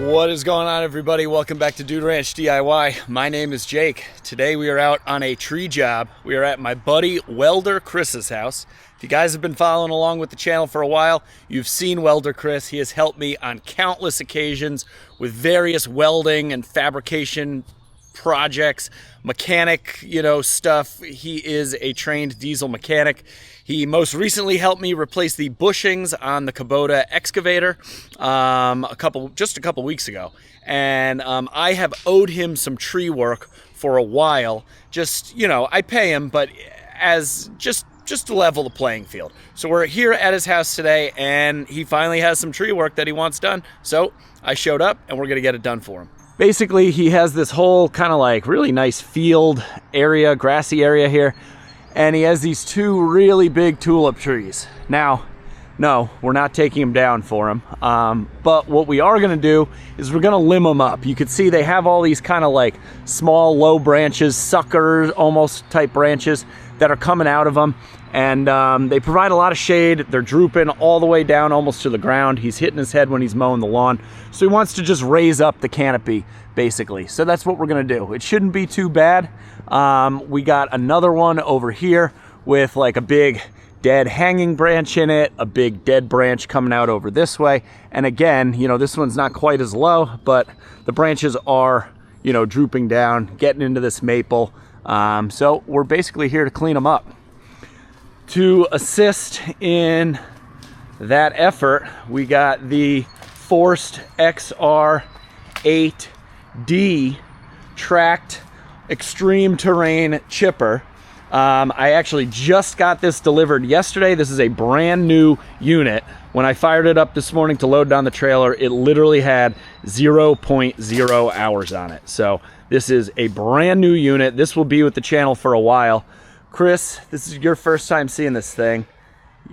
What is going on, everybody? Welcome back to Dude Ranch DIY. My name is Jake. Today we are out on a tree job. We are at my buddy Welder Chris's house. If you guys have been following along with the channel for a while, you've seen Welder Chris. He has helped me on countless occasions with various welding and fabrication projects, mechanic, stuff. He is a trained diesel mechanic. He most recently helped me replace the bushings on the Kubota Excavator just a couple weeks ago. And I have owed him some tree work for a while. Just, I pay him, but as just to level the playing field. So we're here at his house today, and he finally has some tree work that he wants done. So I showed up, and we're gonna get it done for him. Basically, he has this whole kind of like really nice field area, grassy area here. And he has these two really big tulip trees. Now, no, we're not taking them down for him. But what we are gonna do is we're gonna limb them up. You can see they have all these kind of like small, low branches, suckers, almost type branches that are coming out of them. And they provide a lot of shade. They're drooping all the way down almost to the ground. He's hitting his head when he's mowing the lawn. So he wants to just raise up the canopy, basically. So that's what we're gonna do. It shouldn't be too bad. We got another one over here with like a big dead hanging branch in it, a big dead branch coming out over this way. And again, this one's not quite as low, but the branches are, drooping down, getting into this maple. So we're basically here to clean them up. To assist in that effort, we got the Forced XR8D tracked extreme terrain chipper. I actually just got this delivered yesterday. This is a brand new unit. When I fired it up this morning to load it on the trailer, it literally had 0.0 hours on it. So this is a brand new unit. This will be with the channel for a while. Chris, this is your first time seeing this thing.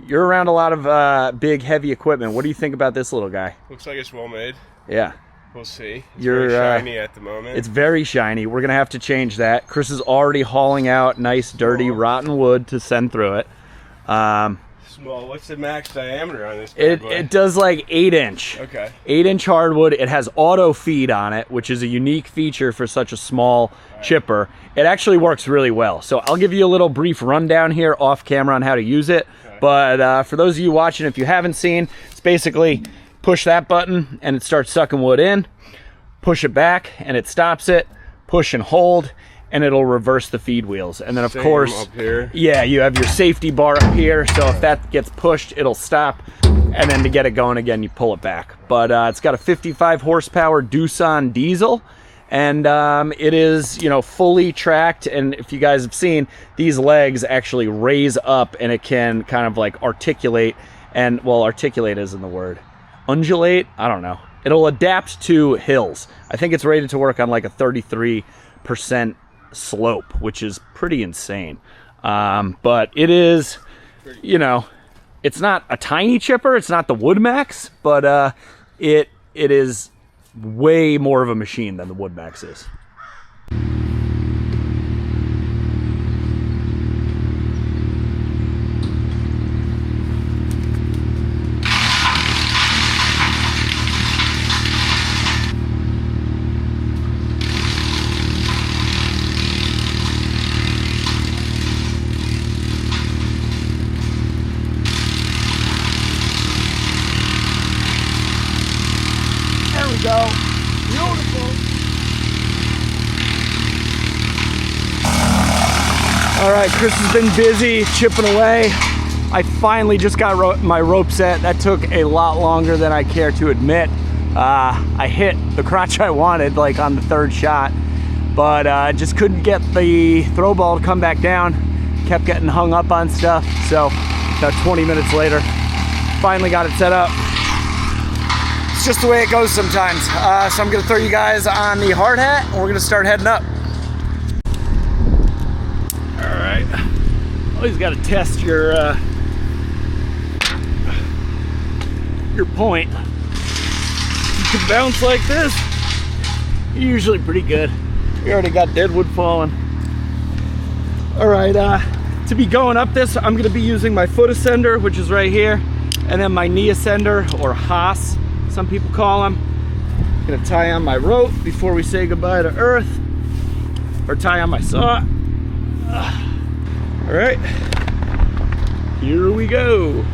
You're around a lot of big, heavy equipment. What do you think about this little guy? Looks like it's well made. Yeah. We'll see. It's very shiny at the moment. It's very shiny. We're going to have to change that. Chris is already hauling out nice, dirty, rotten wood to send through it. Well, what's the max diameter on this? It does like 8-inch. Okay. 8-inch hardwood. It has auto feed on it, which is a unique feature for such a small chipper. It actually works really well. So I'll give you a little brief rundown here off camera on how to use it. Okay. But for those of you watching, if you haven't seen, it's basically push that button and it starts sucking wood in. Push it back and it stops it. Push and hold, and it'll reverse the feed wheels. And then of course, up here. Yeah, you have your safety bar up here, so if that gets pushed, it'll stop, and then to get it going again, you pull it back. But it's got a 55 horsepower Doosan diesel, and it is, fully tracked. And if you guys have seen, these legs actually raise up, and it can kind of like articulate, and well, articulate isn't the word. Undulate? I don't know. It'll adapt to hills. I think it's rated to work on like a 33% slope, which is pretty insane. But it is, it's not a tiny chipper. It's not the WoodMaxx, but it is way more of a machine than the WoodMaxx is. Go. Beautiful. All right, Chris has been busy chipping away. I finally just got my rope set. That took a lot longer than I care to admit. I hit the crotch I wanted like on the third shot. but just couldn't get the throw ball to come back down. Kept getting hung up on stuff, so about 20 minutes later, finally got it set up. It's just the way it goes sometimes. So I'm gonna throw you guys on the hard hat, and we're gonna start heading up. All right, always gotta test your point. You can bounce like this, you're usually pretty good. We already got dead wood falling. All right, to be going up this, I'm gonna be using my foot ascender, which is right here, and then my knee ascender, or Haas, some people call them. I'm gonna tie on my rope before we say goodbye to Earth, or tie on my saw. All right, here we go.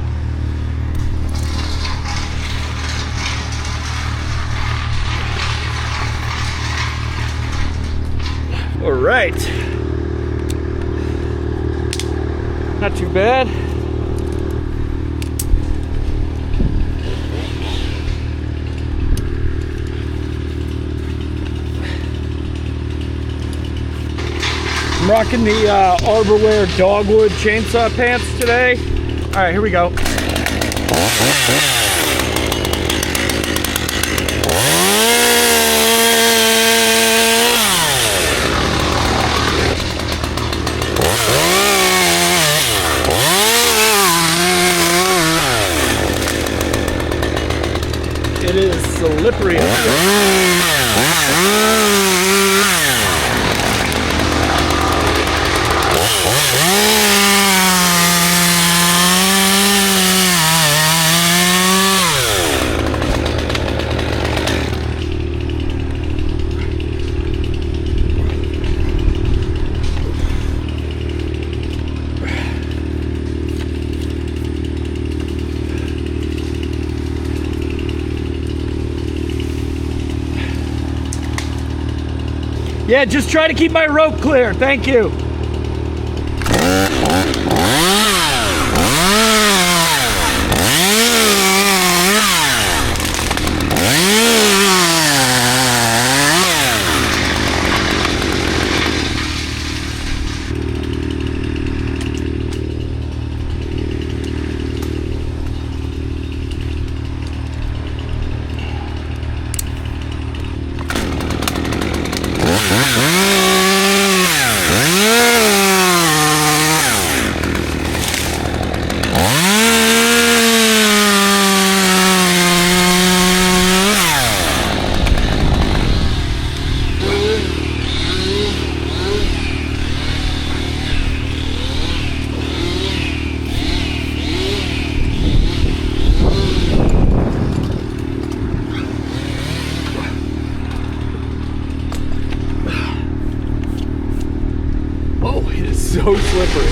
All right, not too bad. I'm rocking the Arborwear Dogwood chainsaw pants today. All right, here we go. It is slippery up here. Yeah, just try to keep my rope clear. Thank you. So slippery.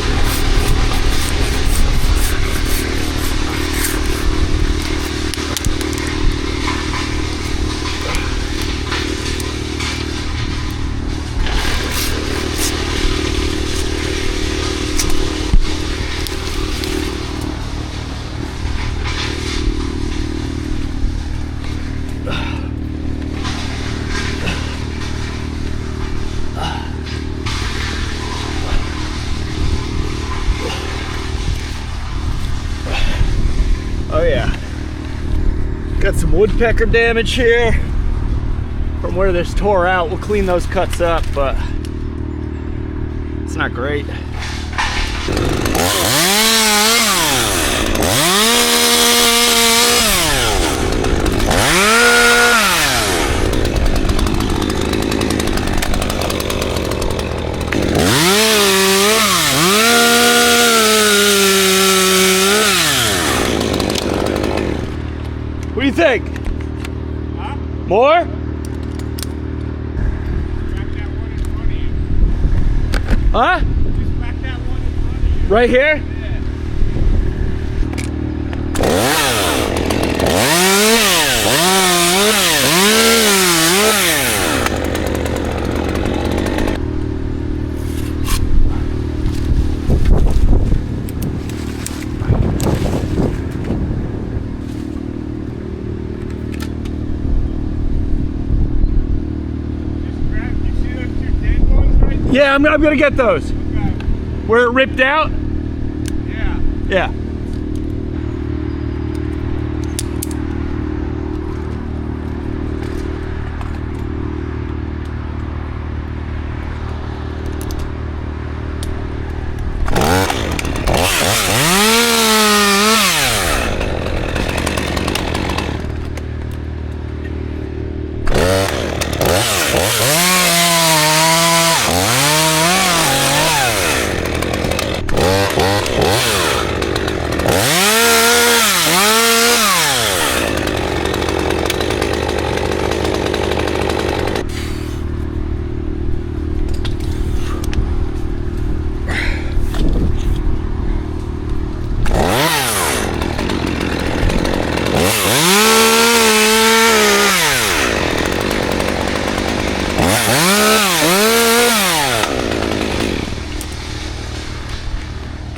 Oh yeah, got some woodpecker damage here from where this tore out. We'll clean those cuts up, but it's not great. What do you think? Huh? More? Back that one in front of you. Huh? Just back that one in front of you. Right here? Yeah, I'm gonna get those. Okay. Where it ripped out? Yeah. Yeah.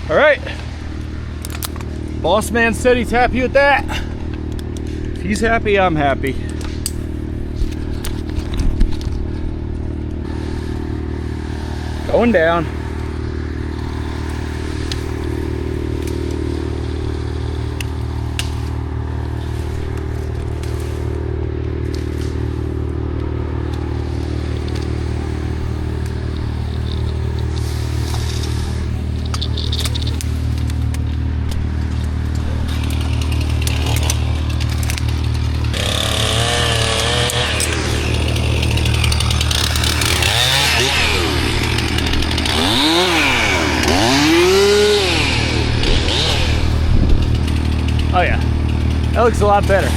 All right, boss man said he's happy with that. If he's happy, I'm happy. Going down. Oh yeah, that looks a lot better.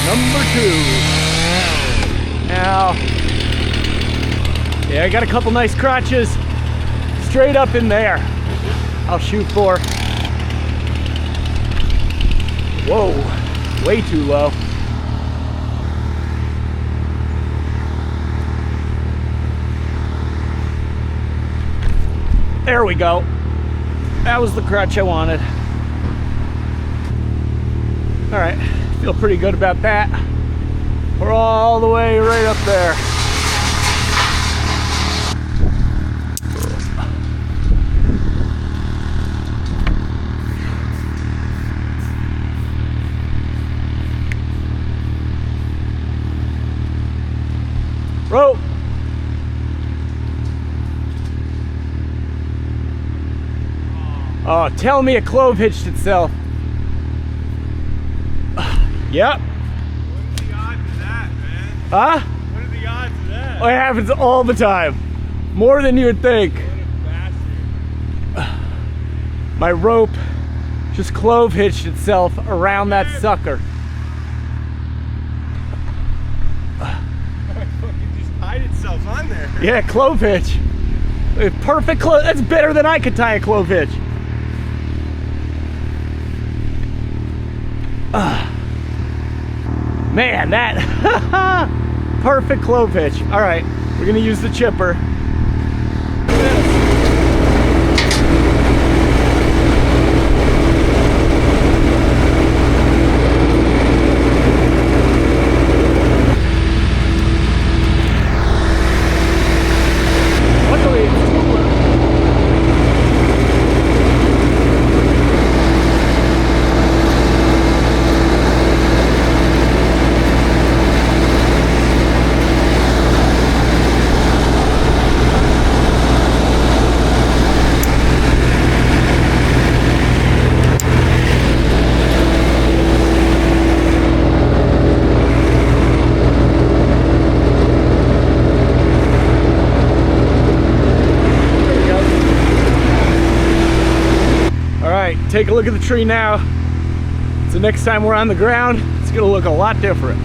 Number 2. Now, yeah, I got a couple nice crotches straight up in there. I'll shoot for. Whoa, way too low. There we go. That was the crutch I wanted. All right, feel pretty good about that. We're all the way right up there. Rope. Oh, tell me a clove hitched itself. Yep. What are the odds of that, man? Huh? What are the odds of that? Oh, it happens all the time. More than you would think. What a bastard. My rope just clove hitched itself around that sucker. It fucking just tied itself on there. Yeah, clove hitch. Perfect clove. That's better than I could tie a clove hitch. Man, that perfect clove hitch. All right, we're gonna use the chipper. Luckily, it's Tulip. Take a look at the tree now. So next time we're on the ground, it's gonna look a lot different.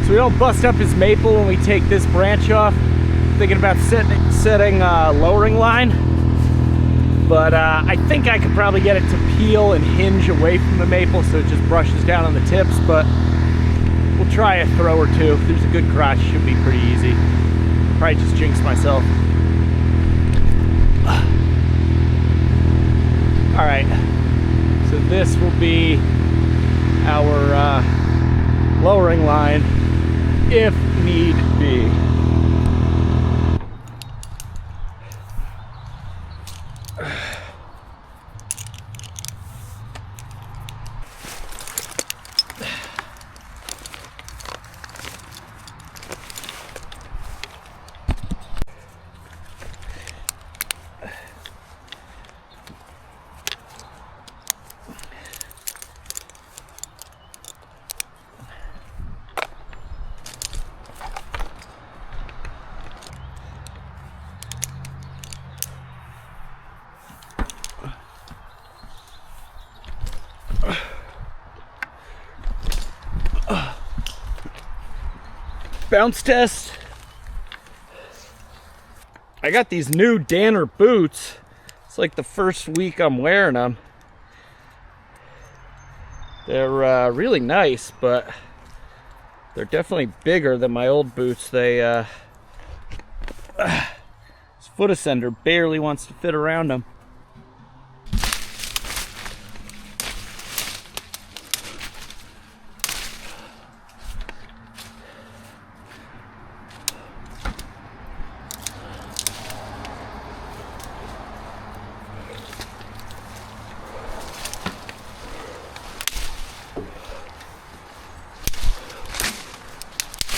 So we don't bust up his maple when we take this branch off. Thinking about setting lowering line, but I think I could probably get it to peel and hinge away from the maple so it just brushes down on the tips, but we'll try a throw or two. If there's a good crotch, should be pretty easy. Probably just jinx myself. be our lowering line if need be. Bounce test. I got these new Danner boots. It's like the first week I'm wearing them. They're really nice, but they're definitely bigger than my old boots. This foot ascender barely wants to fit around them.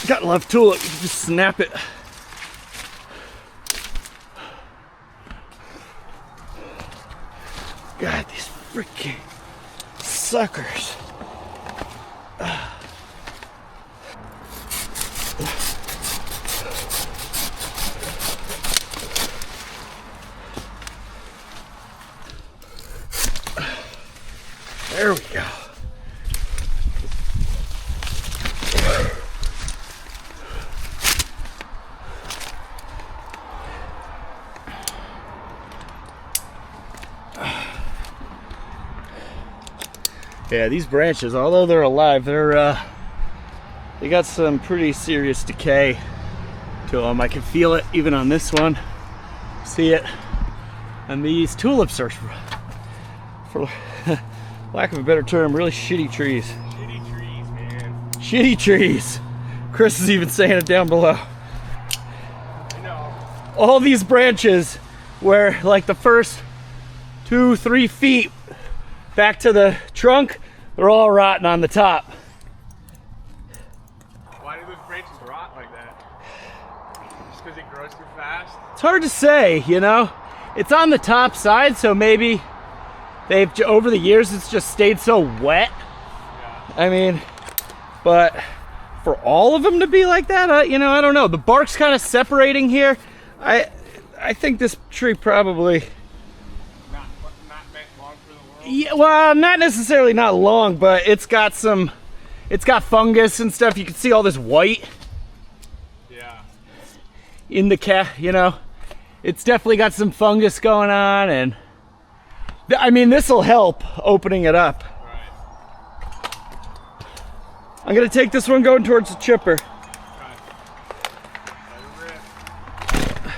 Gotta love Tulip, you can just snap it. God, these freaking suckers. There we go. Yeah, these branches, although they're alive, they got some pretty serious decay to them. I can feel it even on this one. See it? And these tulips are, for lack of a better term, really shitty trees. Shitty trees, man. Shitty trees. Chris is even saying it down below. I know. All these branches where like the first 2-3 feet back to the trunk, they're all rotten on the top. Why do those branches rot like that? Just because it grows too fast? It's hard to say, you know. It's on the top side, so maybe they've, over the years, it's just stayed so wet. Yeah. I mean, but for all of them to be like that, you know, I don't know. The bark's kind of separating here. I think this tree probably, Not meant long for the world. yeah, well, not necessarily not long, but it's got fungus and stuff. You can see all this white Yeah. in the you know. It's definitely got some fungus going on, and I mean, this will help opening it up. Right. I'm gonna take this one going towards the chipper. Right. Let it rip.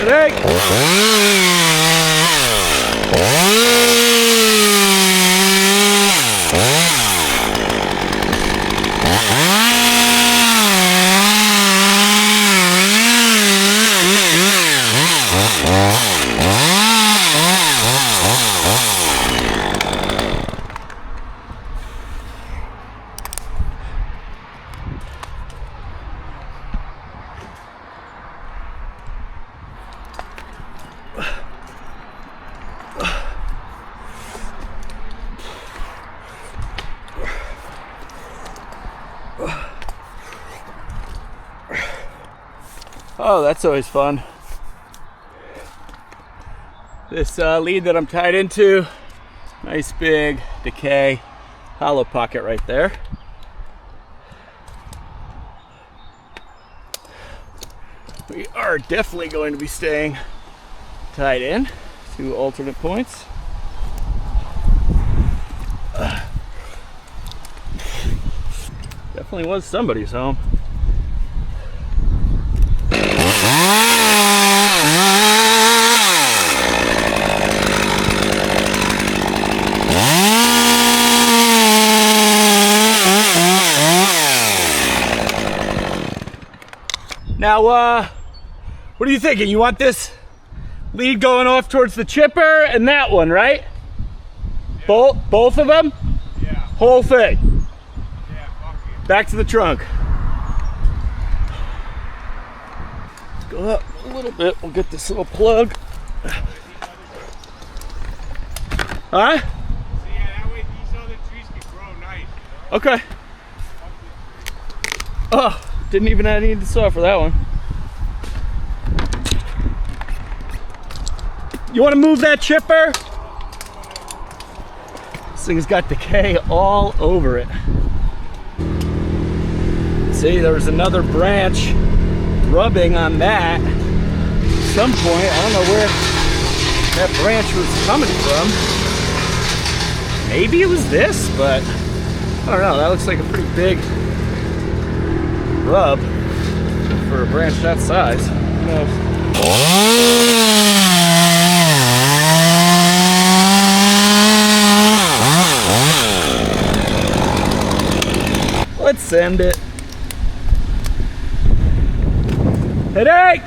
Rake. Oh, that's always fun. This lead that I'm tied into, nice big decay hollow pocket right there. We are definitely going to be staying tied in to alternate points. Definitely was somebody's home. Now, what are you thinking? You want this lead going off towards the chipper and that one, right? Yeah. Both of them? Yeah. Whole thing? Yeah, fuck you. Back to the trunk. Let's go up a little bit. We'll get this little plug. Huh? So yeah, that way these other trees can grow nice. Okay. Oh, didn't even need the saw for that one. You want to move that chipper? This thing's got decay all over it. See, there was another branch rubbing on that. At some point, I don't know where that branch was coming from. Maybe it was this, but I don't know. That looks like a pretty big rub for a branch that size. Who knows? Let's send it. Headache!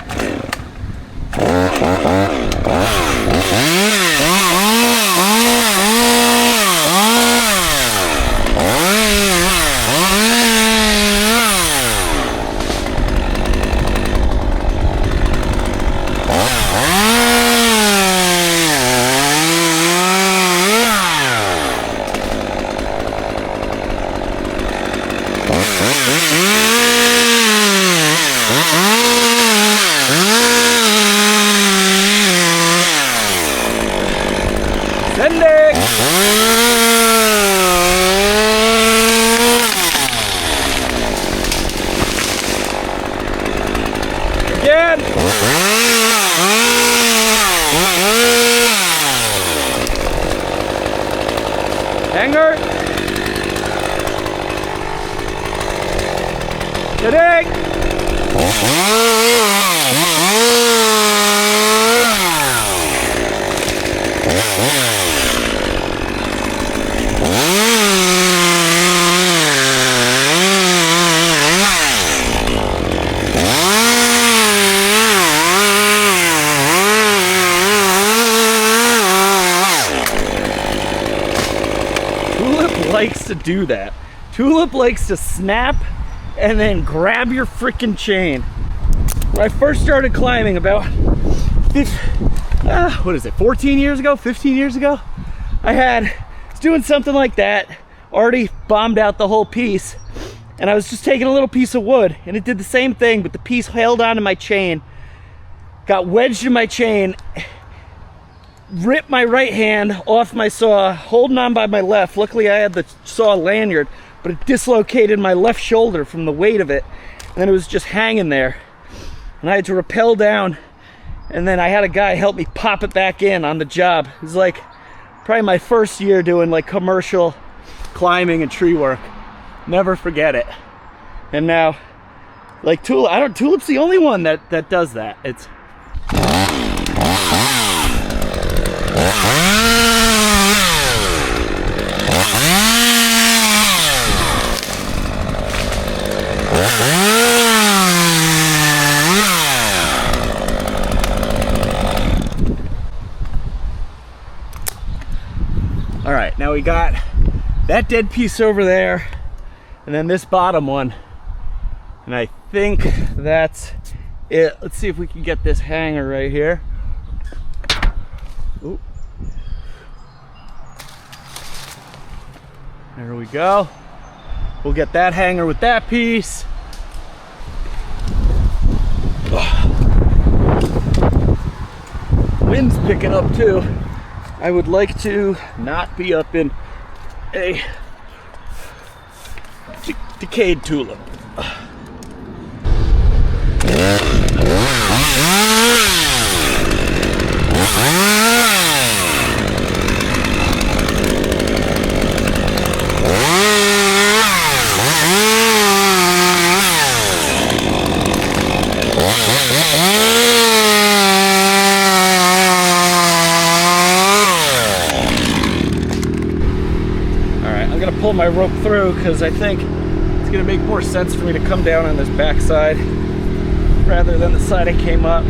Again. Hanger. Kidding. Tulip likes to do that. Tulip likes to snap and then grab your freaking chain. When I first started climbing about 14 years ago, 15 years ago, I was doing something like that, already bombed out the whole piece, and I was just taking a little piece of wood, and it did the same thing, but the piece held onto my chain, got wedged in my chain, ripped my right hand off my saw, holding on by my left. Luckily I had the saw lanyard, but it dislocated my left shoulder from the weight of it, and then it was just hanging there, and I had to rappel down, and then I had a guy help me pop it back in on the job. It was like probably my first year doing like commercial climbing and tree work. Never forget it. And now, like Tulip's the only one that does that. All right, now we got that dead piece over there, and then this bottom one, and I think that's it. Let's see if we can get this hanger right here. Ooh. There we go. We'll get that hanger with that piece. Wind's picking up too. I would like to not be up in a decayed tulip. Pull my rope through because I think it's going to make more sense for me to come down on this back side rather than the side I came up.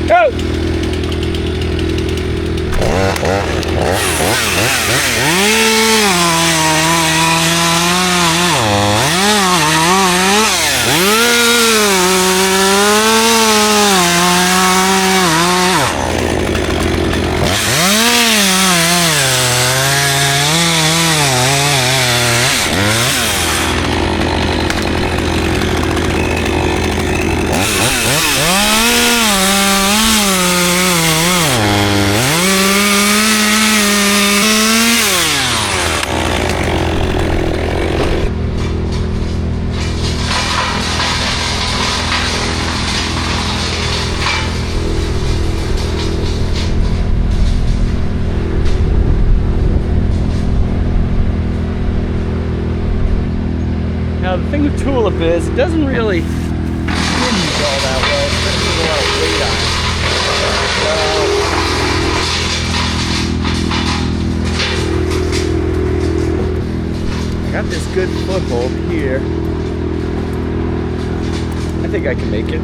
Go! Now the thing with Tulip is it doesn't really hinge all that well. It's going to need a lot of weight on it. So I got this good foothold here. I think I can make it.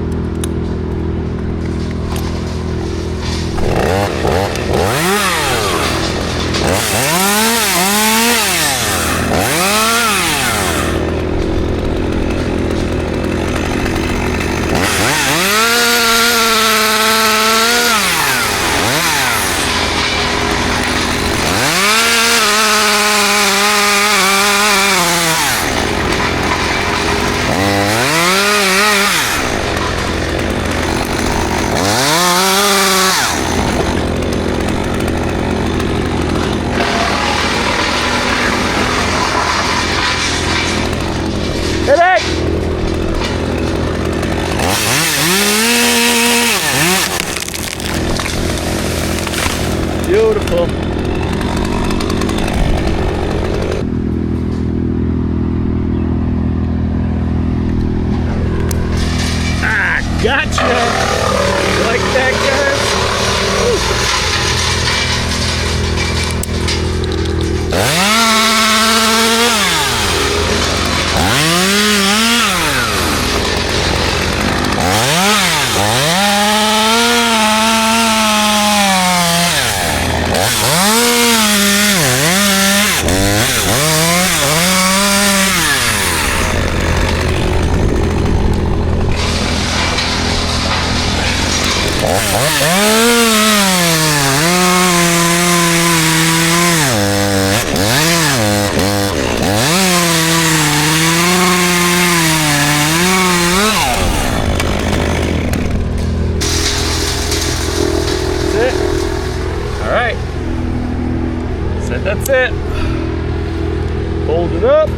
Beautiful. Ah, gotcha. You like that, guys? That's it. Fold it up.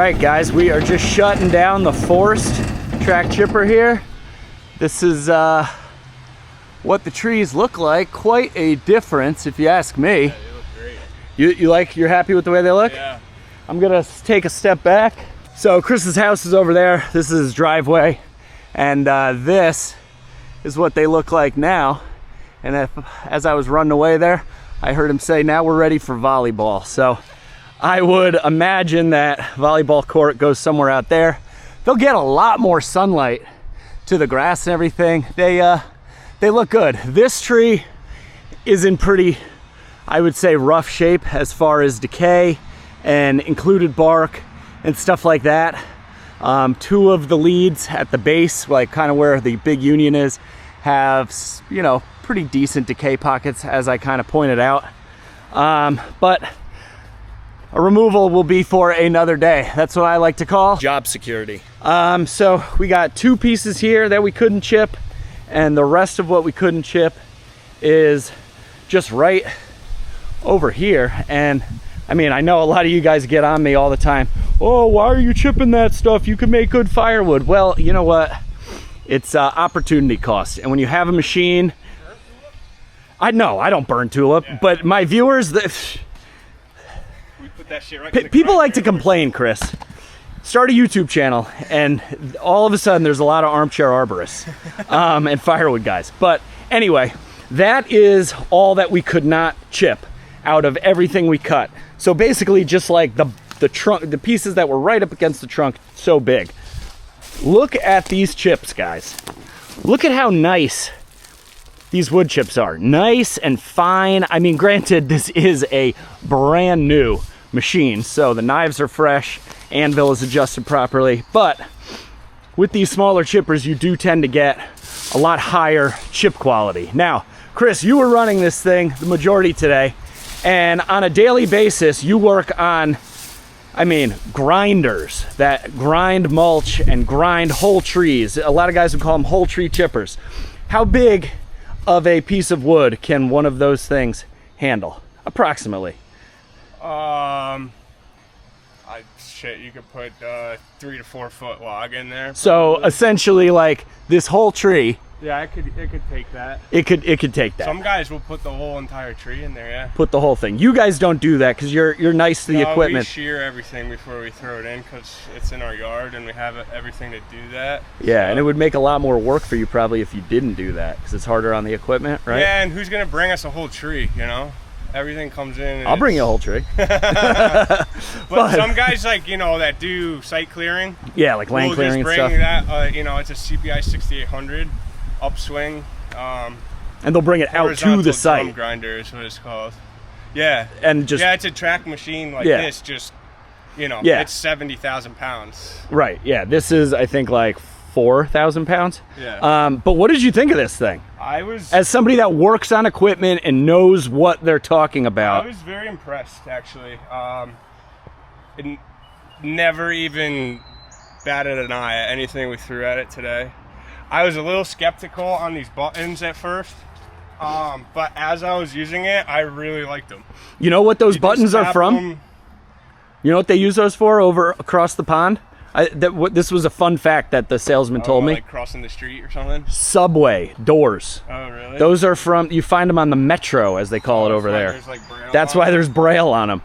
right, guys, we are just shutting down the forced track chipper here. This is what the trees look like. Quite a difference, if you ask me. Yeah, they look great. You're happy with the way they look? Yeah. I'm gonna take a step back. So Chris's house is over there. This is his driveway, and this is what they look like now. And as I was running away there, I heard him say, "Now we're ready for volleyball." So I would imagine that volleyball court goes somewhere out there. They'll get a lot more sunlight to the grass and everything. They look good. This tree is in pretty, I would say, rough shape as far as decay and included bark and stuff like that. Two of the leads at the base, like kind of where the big union is, have, you know, pretty decent decay pockets, as I kind of pointed out. But a removal will be for another day. That's what I like to call job security. So we got two pieces here that we couldn't chip, and the rest of what we couldn't chip is just right over here. And I mean, I know a lot of you guys get on me all the time. "Oh, why are you chipping that stuff? You can make good firewood." Well, you know what? It's opportunity cost. And when you have a machine, I know I don't burn tulip, yeah. But my viewers, We put that shit right people like to complain, Chris. Start a YouTube channel, and all of a sudden there's a lot of armchair arborists and firewood guys. But anyway, that is all that we could not chip out of everything we cut. So basically, just like the trunk, the pieces that were right up against the trunk, so big. Look at these chips, guys. Look at how nice these wood chips are. Nice and fine. I mean, granted, this is a brand new machine, so the knives are fresh, anvil is adjusted properly, but with these smaller chippers, you do tend to get a lot higher chip quality. Now, Chris, you were running this thing the majority today, and on a daily basis, you work on, I mean, grinders that grind mulch and grind whole trees. A lot of guys would call them whole tree chippers. How big of a piece of wood can one of those things handle, approximately? Shit, you could put 3 to 4 foot log in there. So essentially, like this whole tree. Yeah, it could take that. It could take that. Some guys will put the whole entire tree in there. Yeah. Put the whole thing. You guys don't do that because you're nice to the equipment. We shear everything before we throw it in because it's in our yard and we have everything to do that. Yeah, and it would make a lot more work for you probably if you didn't do that because it's harder on the equipment, right? Yeah, and who's gonna bring us a whole tree? You know, everything comes in. And I'll bring you a whole tree. But some guys, like, you know, that do site clearing. Yeah, like land clearing and stuff. That, you know, it's a CPI 6800 upswing. And they'll bring it out to the site. Drum grinder is what it's called. Yeah. And just it's a track machine like this. Just, you know, it's 70,000 pounds. Right. Yeah. This is, I think, like 4,000 pounds. Yeah. But what did you think of this thing? As somebody that works on equipment and knows what they're talking about. I was very impressed, actually. It never even batted an eye at anything we threw at it today. I was a little skeptical on these buttons at first, but as I was using it, I really liked them. You know what those buttons are from? You know what they use those for over across the pond? This was a fun fact that the salesman told me. Like crossing the street or something? Subway doors. Oh, really? Those are from, you find them on the Metro, as they call it over there. Like that's why there's Braille on them.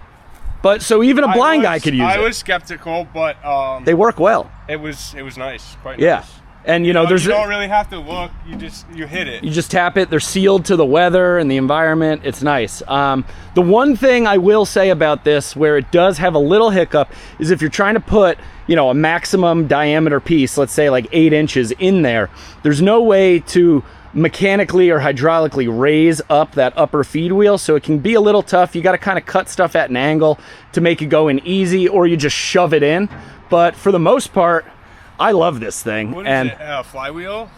But so even a blind guy could use it. I was skeptical, but they work well. It was nice, quite yeah. nice. And you know, you don't really have to look. You hit it. You just tap it. They're sealed to the weather and the environment. It's nice. The one thing I will say about this, where it does have a little hiccup, is if you're trying to put, you know, a maximum diameter piece, let's say like 8 inches in there, there's no way to mechanically or hydraulically raise up that upper feed wheel, so it can be a little tough. You got to kind of cut stuff at an angle to make it go in easy, or you just shove it in. But for the most part, I love this thing. What is it? Flywheel?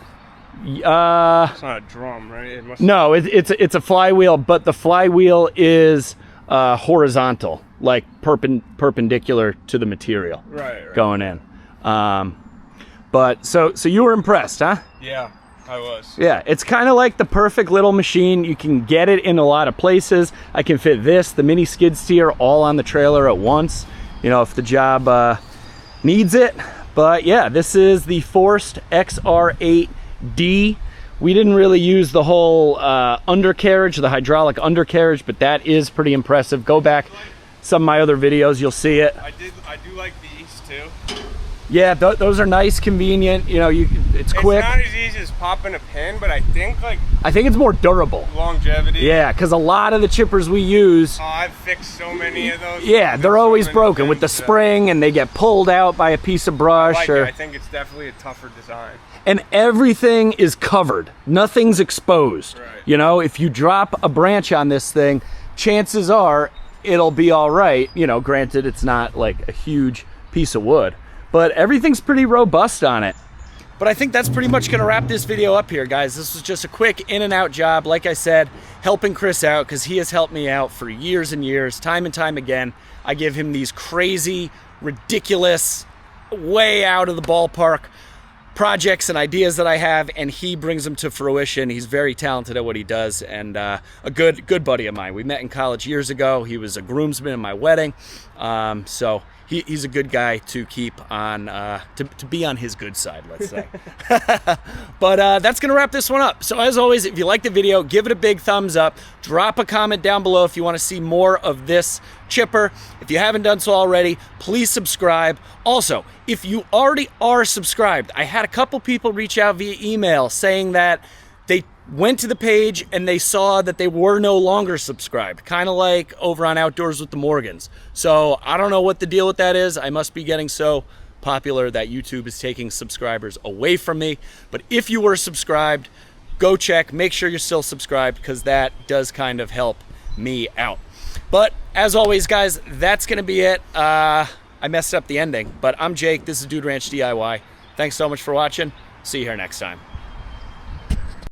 It's not a drum, right? No, it's a flywheel, but the flywheel is horizontal, like perpendicular to the material. Right. Going in. But so you were impressed, huh? Yeah, I was. Yeah, it's kind of like the perfect little machine. You can get it in a lot of places. I can fit this, the mini skid steer, all on the trailer at once. You know, if the job needs it. But yeah, this is the Forced XR8D. We didn't really use the whole undercarriage, the hydraulic undercarriage, but that is pretty impressive. Go back some of my other videos, you'll see it. I do like these too. Yeah, those are nice, convenient. You know, it's quick. It's not as easy as popping a pin, but I think it's more durable. Longevity. Yeah, because a lot of the chippers we use. Oh, I've fixed so many of those. Yeah, they're always broken with the spring, and they get pulled out by a piece of brush. I think it's definitely a tougher design. And everything is covered. Nothing's exposed. Right. You know, if you drop a branch on this thing, chances are it'll be all right. You know, granted, it's not like a huge piece of wood, but everything's pretty robust on it. But I think that's pretty much gonna wrap this video up here, guys. This was just a quick in and out job. Like I said, helping Chris out because he has helped me out for years and years, time and time again. I give him these crazy, ridiculous, way out of the ballpark projects and ideas that I have, and he brings them to fruition. He's very talented at what he does, and a good buddy of mine. We met in college years ago. He was a groomsman in my wedding, so he's a good guy to keep on, to be on his good side, let's say. But that's gonna wrap this one up. So as always, if you like the video, give it a big thumbs up. Drop a comment down below if you want to see more of this chipper. If you haven't done so already, please subscribe. Also, if you already are subscribed, I had a couple people reach out via email saying that they went to the page and they saw that they were no longer subscribed, kind of like over on Outdoors with the Morgans. So I don't know what the deal with that is. I must be getting so popular that YouTube is taking subscribers away from me. But if you were subscribed, go check, make sure you're still subscribed, because that does kind of help me out. But as always, guys, that's gonna be it. I messed up the ending, but I'm Jake. This is Dude Ranch DIY. Thanks so much for watching. See you here next time.